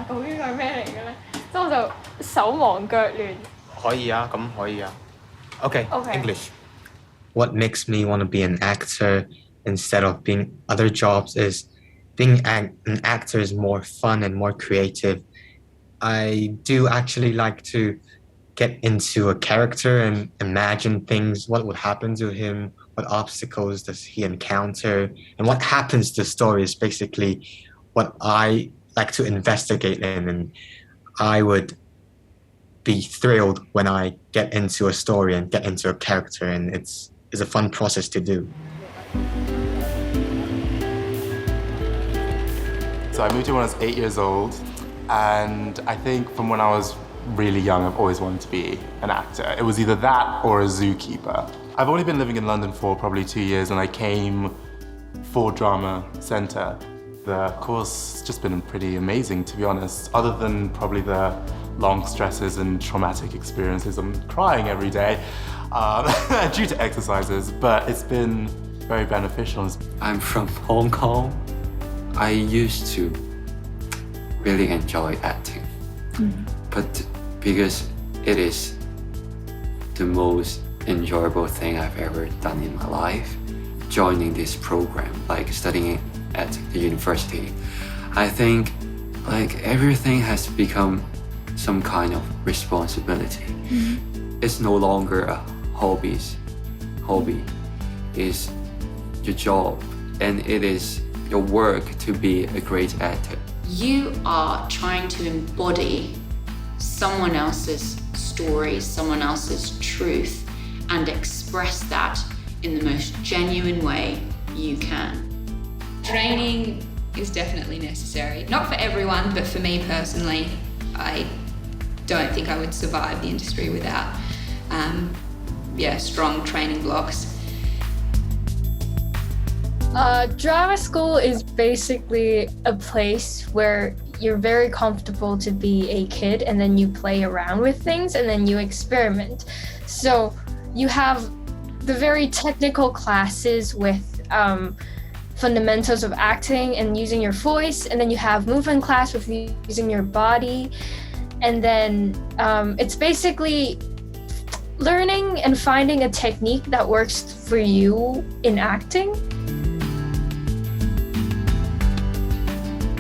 究竟係咩嚟嘅咧？之後我就手忙腳亂。可以啊，咁可以啊。Okay, Okay. English. What makes me want to be an actor instead of being other jobs is being an actor is more fun and more creative. I do actually like to get into a character and imagine things, what would happen to him, what obstacles does he encounter, and what happens to the story is basically what I like to investigate in, and I would be thrilled when I get into a story and get into a character, and it's a fun process to do. So I moved here when I was 8 years old, and I think from when I was really young, I've always wanted to be an actor. It was either that or a zookeeper. I've only been living in London for probably 2 years, and I came for drama centre. The course has just been pretty amazing, to be honest. Other than probably the long stresses and traumatic experiences, I'm crying every day due to exercises, but it's been very beneficial. I'm from Hong Kong. I used to really enjoy acting, but because it is the most enjoyable thing I've ever done in my life, joining this program, like studying at the university, I think like everything has become some kind of responsibility. It's no longer a hobby. It's your job, and it is your work to be a great actor. You are trying to embody someone else's story, someone else's truth, and express that in the most genuine way you can. Training is definitely necessary. Not for everyone, but for me personally, I don't think I would survive the industry without strong training blocks. Drama school is basically a place where you're very comfortable to be a kid, and then you play around with things, and then you experiment. So you have the very technical classes with fundamentals of acting and using your voice, and then you have movement class with using your body, and then it's basically learning and finding a technique that works for you in acting.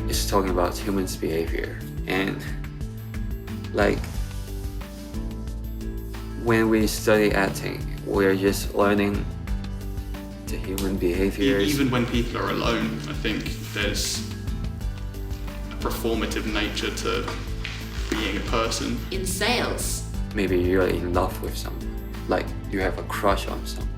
It's talking about humans' behavior, and like when we study acting, we're just learning the human behaviors. Even when people are alone, I think there's a performative nature to being a person. In sales, Maybe you're in love with someone, like you have a crush on someone.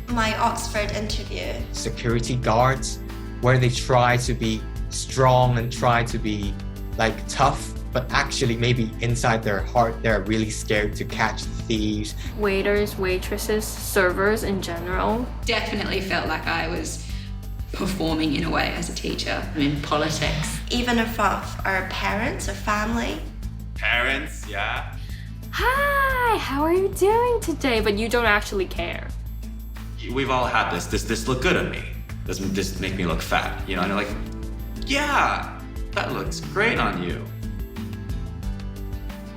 My Oxford interview. Security guards, where they try to be strong and try to be like tough, but actually maybe inside their heart they're really scared to catch thieves. Waiters, waitresses, servers in general. Definitely felt like I was performing in a way as a teacher. in politics. Even in front of our parents or family. Parents, yeah. Hi, how are you doing today? But you don't actually care. We've all had this. This look good on me. This make me look fat. You know, and you're like, yeah, that looks great on you.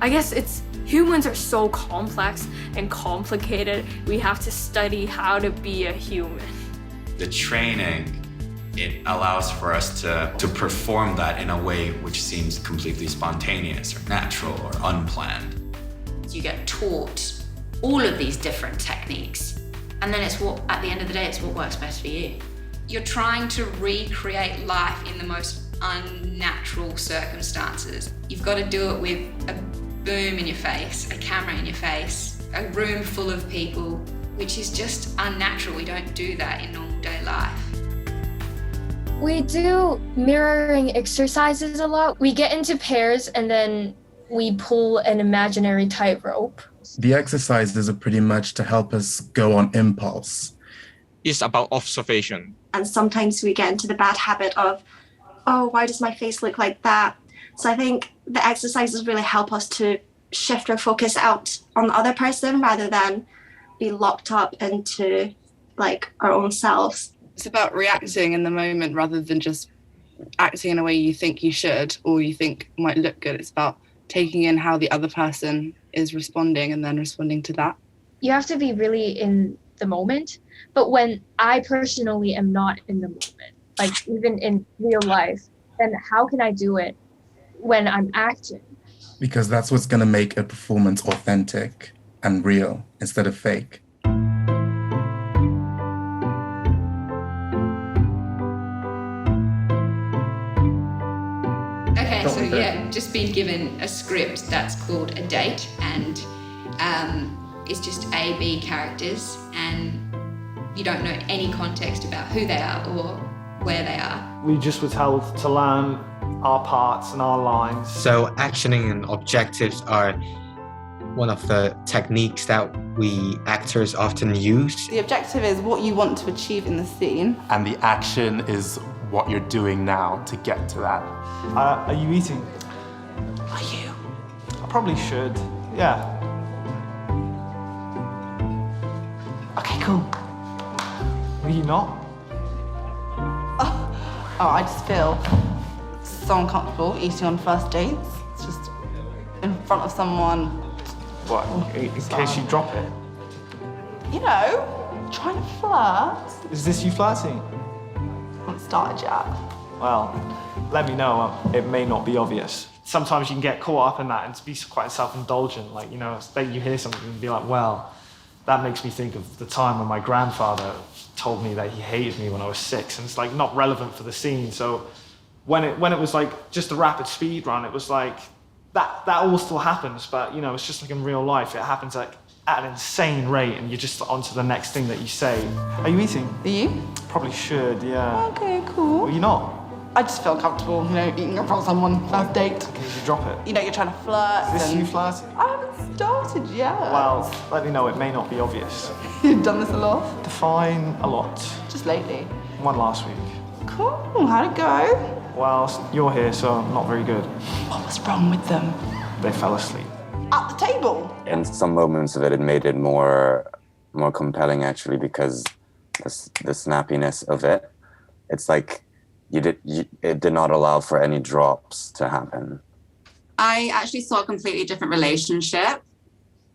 I guess it's humans are so complex and complicated. We have to study how to be a human. The training, it allows for us to perform that in a way which seems completely spontaneous or natural or unplanned. You get taught all of these different techniques, and then it's what, at the end of the day, it's what works best for you. You're trying to recreate life in the most unnatural circumstances. You've got to do it with a boom in your face, a camera in your face, a room full of people, which is just unnatural. We don't do that in normal day life. We do mirroring exercises a lot. We get into pairs and then we pull an imaginary tightrope. The exercises are pretty much to help us go on impulse. It's about observation. And sometimes we get into the bad habit of, oh, why does my face look like that? So I think the exercises really help us to shift our focus out on the other person rather than be locked up into like our own selves. It's about reacting in the moment rather than just acting in a way you think you should or you think might look good. It's about taking in how the other person is responding and then responding to that. You have to be really in the moment. But when I personally am not in the moment, like even in real life, then how can I do it when I'm acting? Because that's what's going to make a performance authentic and real instead of fake. Okay, so yeah, just been given a script that's called a date, and it's just A, B characters, and you don't know any context about who they are or where they are. We just were told to learn our parts and our lines. So actioning and objectives are one of the techniques that we actors often use. The objective is what you want to achieve in the scene. And the action is what you're doing now to get to that. Are you eating? Are you? I probably should, yeah. Okay, cool. Are you not? Oh, I just feel so uncomfortable eating on first dates. It's just in front of someone. What, in case you drop it? You know, trying to flirt. Is this you flirting? Haven't started yet. Well, let me know. It may not be obvious. Sometimes you can get caught up in that and to be quite self-indulgent. Like, you know, you hear something and be like, well, that makes me think of the time when my grandfather told me that he hated me when I was 6, and it's like not relevant for the scene. So when it was like just a rapid speed run, it was like that all still happens, but you know, it's just like in real life, it happens like at an insane rate, and you're just on to the next thing that you say. Are you eating? Are you? Probably should, yeah. Okay, cool. Are you not? I just feel comfortable, you know, eating in front of someone first date. Can you drop it? You know, you're trying to flirt. Is this you flirting? I haven't started yet. Well, let me know. It may not be obvious. You've done this a lot? Define a lot. Just lately. One last week. Cool. How'd it go? Well, you're here, so not very good. What was wrong with them? They fell asleep. At the table? In some moments of it, it made it more compelling, actually, because the snappiness of it. It's like it did not allow for any drops to happen. I actually saw a completely different relationship.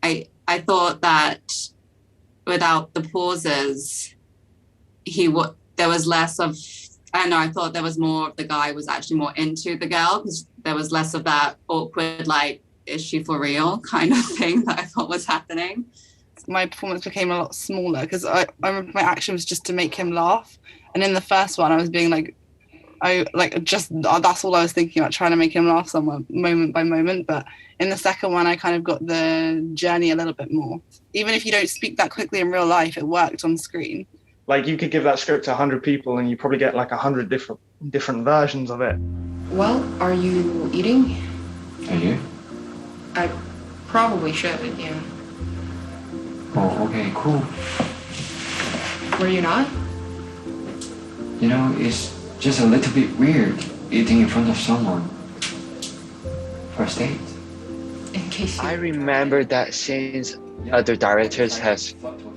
I thought that without the pauses, there was less of, I don't know, I thought there was more of the guy was actually more into the girl, because there was less of that awkward, like, is she for real kind of thing that I thought was happening. My performance became a lot smaller because I remember my action was just to make him laugh. And in the first one, I was being like, that's all I was thinking about, trying to make him laugh somewhere, moment by moment. But in the second one, I kind of got the journey a little bit more. Even if you don't speak that quickly in real life, it worked on screen. Like, you could give that script to 100 people and you probably get like 100 different versions of it. Well, are you eating? Are you? I probably should, yeah. Oh, okay, cool. Were you not? You know, it's just a little bit weird eating in front of someone. First date. In case I remember that since other directors has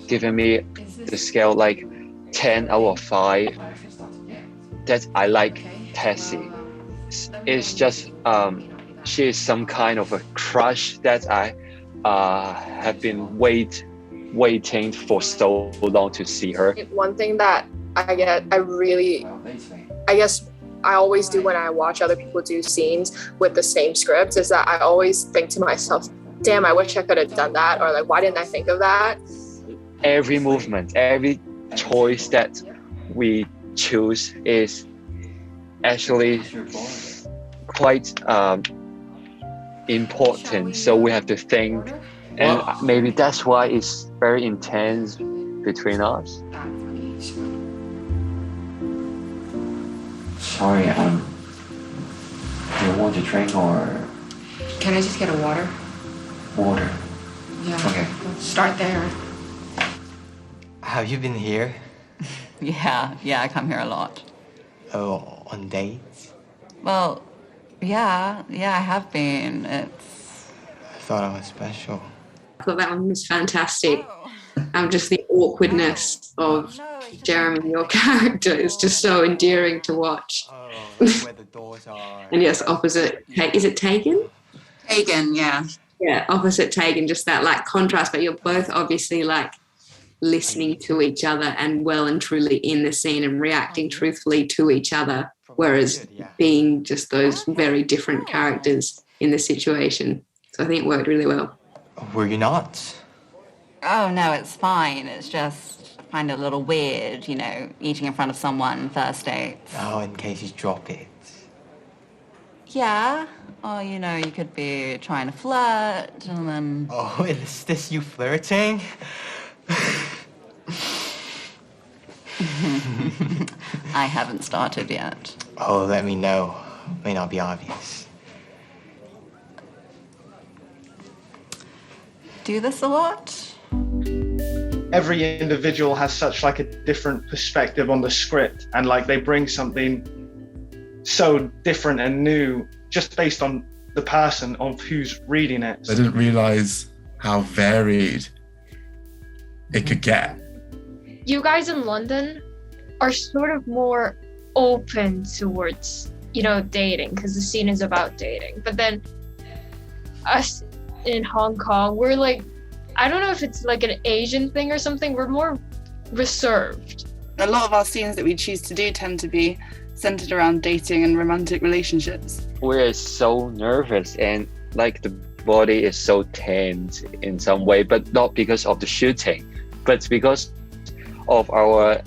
given me the scale like 10 out of 5, that I like Tessie. It's just she is some kind of a crush that I have been waiting for so long to see her. One thing that I guess I always do when I watch other people do scenes with the same scripts is that I always think to myself, damn, I wish I could have done that, or like, why didn't I think of that? Every movement, every choice that we choose is actually quite important, so we have to think, and maybe that's why it's very intense between us. Sorry, do you want to drink or? Can I just get a water? Water. Yeah. Okay. Let's start there. Have you been here? Yeah, I come here a lot. Oh, on dates? Well, yeah, I have been. I thought I was special. I thought that one was fantastic. Just the awkwardness of Jeremy, your character, is just so endearing to watch. And yes, opposite, is it Tegan? Tegan, yeah. Yeah, opposite Tegan, just that like contrast, but you're both obviously like listening to each other and well and truly in the scene and reacting truthfully to each other, whereas being just those very different characters in the situation. So I think it worked really well. Were you not? Oh, no, it's fine. It's just kind of a little weird, you know, eating in front of someone first dates. Oh, in case you drop it. Yeah. Or, you know, you could be trying to flirt and then... Oh, is this you flirting? I haven't started yet. Oh, let me know. May not be obvious. Do this a lot? Every individual has such like a different perspective on the script, and like they bring something so different and new just based on the person of who's reading it. I didn't realize how varied it could get. You guys in London are sort of more open towards, you know, dating, because the scene is about dating. But then us in Hong Kong, we're like, I don't know if it's like an Asian thing or something, we're more reserved. A lot of our scenes that we choose to do tend to be centered around dating and romantic relationships. We're so nervous and like the body is so tense in some way, but not because of the shooting, but because of our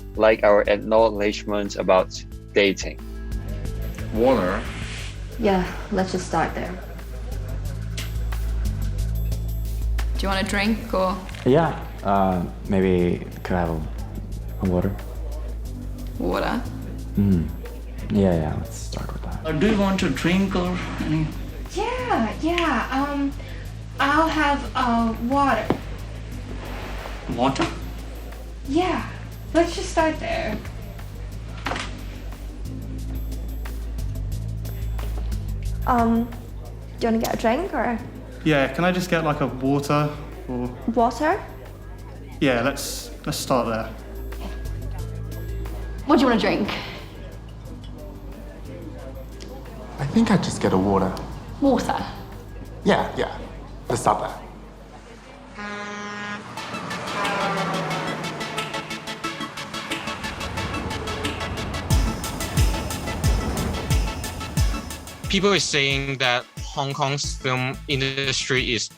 acknowledgements about dating. Water? Yeah, let's just start there. Do you want a drink or? Yeah, maybe could I have a water? Water? Yeah, let's start with that. Do you want a drink or any? Yeah, I'll have water. Water? Yeah, let's just start there. Do you want to get a drink or? Yeah, can I just get like a water or? Water? Yeah, let's start there. What do you want to drink? I think I'd just get a water. Water. Yeah. Let's start there. People are saying that Hong Kong's film industry is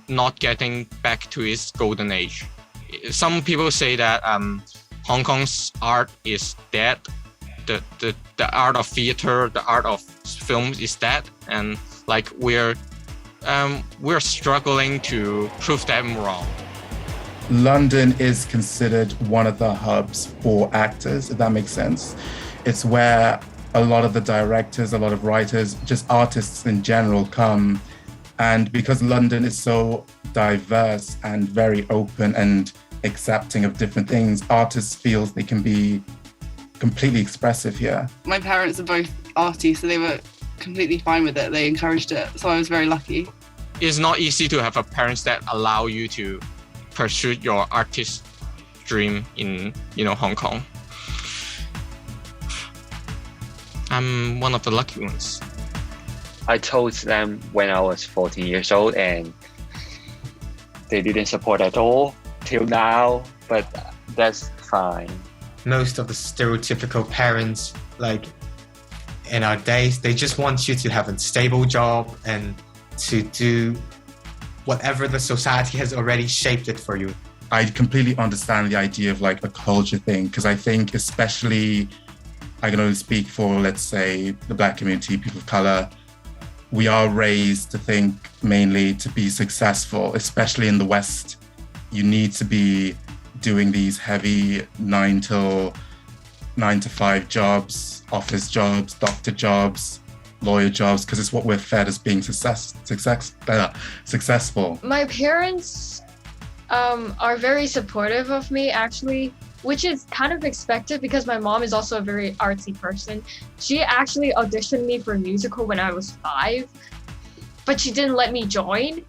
not getting back to its golden age. Some people say that Hong Kong's art is dead. The art of theater, the art of film is dead, and like we're struggling to prove them wrong. London is considered one of the hubs for actors, if that makes sense. It's where a lot of the directors, a lot of writers, just artists in general come. And because London is so diverse and very open and accepting of different things, artists feel they can be completely expressive here. My parents are both arty, so they were completely fine with it. They encouraged it, so I was very lucky. It's not easy to have a parents that allow you to pursue your artist dream in, Hong Kong. I'm one of the lucky ones. I told them when I was 14 years old and they didn't support at all till now, but that's fine. Most of the stereotypical parents, like in our days, they just want you to have a stable job and to do whatever the society has already shaped it for you. I completely understand the idea of like a culture thing, because I think especially, I can only speak for, let's say, the Black community, people of color, we are raised to think mainly to be successful, especially in the West. You need to be doing these heavy 9 to 5 jobs, office jobs, doctor jobs, lawyer jobs, because it's what we're fed as being successful. My parents are very supportive of me, actually, which is kind of expected because my mom is also a very artsy person. She actually auditioned me for a musical when I was 5, but she didn't let me join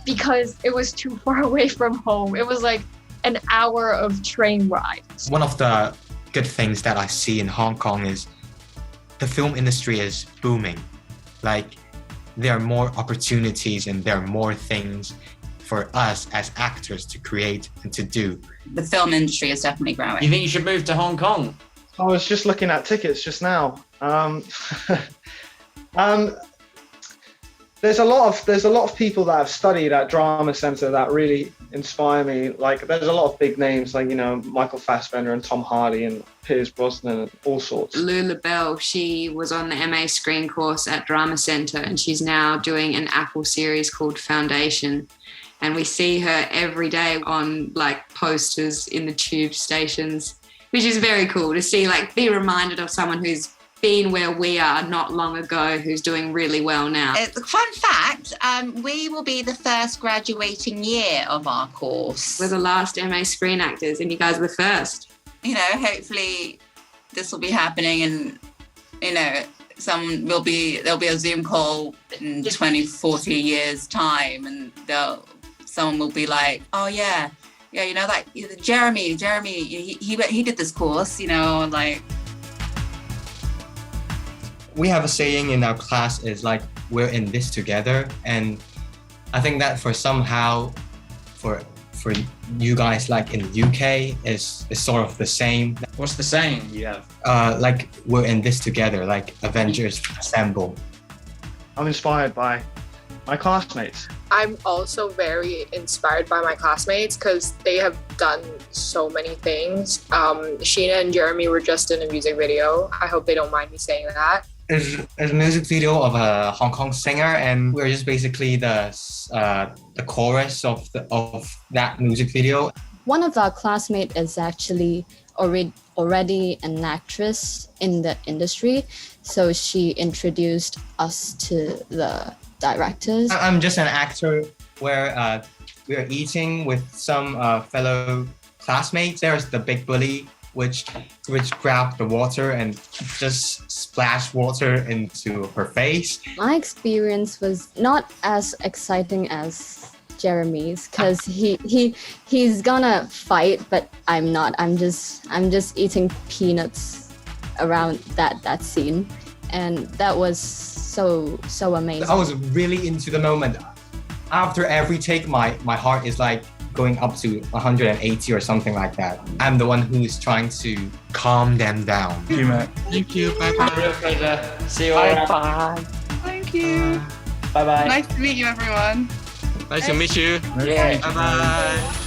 because it was too far away from home. It was like an hour of train ride. One of the good things that I see in Hong Kong is the film industry is booming. Like, there are more opportunities and there are more things for us as actors to create and to do. The film industry is definitely growing. You think you should move to Hong Kong? I was just looking at tickets just now. There's a lot of people that have studied at Drama Centre that really inspire me. Like, there's a lot of big names, like, you know, Michael Fassbender and Tom Hardy and Pierce Brosnan and all sorts. Lula Bell, she was on the MA screen course at Drama Centre, and she's now doing an Apple series called Foundation. And we see her every day on like posters in the tube stations, which is very cool to see, like, be reminded of someone who's been where we are not long ago, who's doing really well now. Fun fact, we will be the first graduating year of our course. We're the last MA screen actors and you guys are the first. You know, hopefully this will be happening and, you know, there'll be a Zoom call in 20, 40 years time and someone will be like, oh yeah, you know, like Jeremy, he did this course, you know, like. We have a saying in our class is like, we're in this together. And I think that for you guys, like in UK, is sort of the same. What's the saying you have? Like, we're in this together, like Avengers Assemble. I'm inspired by my classmates. I'm also very inspired by my classmates because they have done so many things. Sheena and Jeremy were just in a music video. I hope they don't mind me saying that. It's a music video of a Hong Kong singer, and we're just basically the chorus of that music video. One of our classmates is actually already an actress in the industry, so she introduced us to the directors. I'm just an actor where we are eating with some fellow classmates. There's the big bully, which grabbed the water and just splashed water into her face. My experience was not as exciting as Jeremy's because he's gonna fight, but I'm not. I'm just eating peanuts around that scene, and that was so amazing. I was really into the moment. After every take, my heart is like going up to 180 or something like that. I'm the one who is trying to calm them down. Thank you, Matt. Thank you. Bye-bye. Real pleasure. See you all. Bye. Thank you. Bye-bye. Nice to meet you, everyone. Nice to meet you. Yeah. Bye-bye.